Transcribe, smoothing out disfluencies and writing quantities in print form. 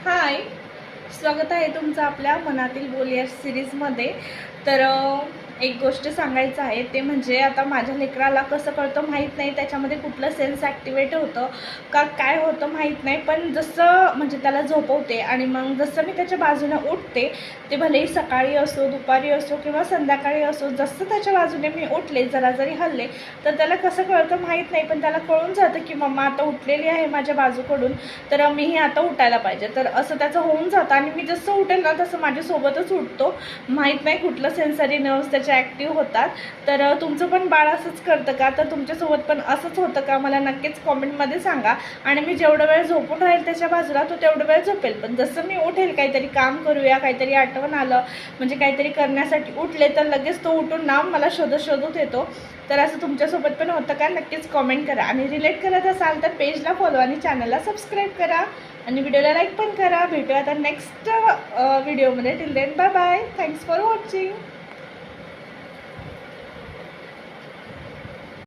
हाय, स्वागत आहे तुमचं आपल्या मनातील बोल या सिरीजमध्ये. तर एक गोष्ट सांगायचं आहे ते म्हणजे आता माझ्या लेकराला कसं कळतं माहीत नाही, त्याच्यामध्ये कुठलं सेन्स ॲक्टिवेट होतं का काय होतं माहीत नाही. पण जसं म्हणजे त्याला झोपवते आणि मग जसं मी त्याच्या बाजूने उठते, ते भलेही सकाळी असो, दुपारी असो किंवा संध्याकाळी असो, जसं त्याच्या बाजूने मी उठले, जरा जरी हल्ले, तर त्याला कसं कळतं माहीत नाही, पण त्याला कळून जातं की मम्मा आता उठलेली आहे माझ्या बाजूकडून, तर मीही आता उठायला पाहिजे. तर असं त्याचं होऊन जातं आणि मी जसं उठेल ना तसं माझ्यासोबतच उठतो. माहीत नाही कुठलं सेन्सरी नर्व्स त्याच्या ॲक्टिव्ह होतात. तर तुमचं पण बाळ असंच करतं का? तर तुमच्यासोबत पण असंच होतं का? मला नक्कीच कॉमेंटमध्ये सांगा. आणि मी जेवढा वेळ झोपून राहील त्याच्या बाजूला तो तेवढा वेळ झोपेल, पण जसं मी उठेल, काहीतरी काम करूया, काहीतरी आठवण आलं म्हणजे काहीतरी करण्यासाठी उठले, तर लगेच तो उठून ना मला शोधत येतो. तर असं तुमच्यासोबत पण होतं का? नक्कीच कॉमेंट करा. आणि रिलेट करत असाल तर पेजला फॉलो आणि चॅनलला सबस्क्राईब करा आणि व्हिडिओला लाईक पण करा. भेटूया आता नेक्स्ट व्हिडिओमध्ये. Till then bye bye. Thanks for watching.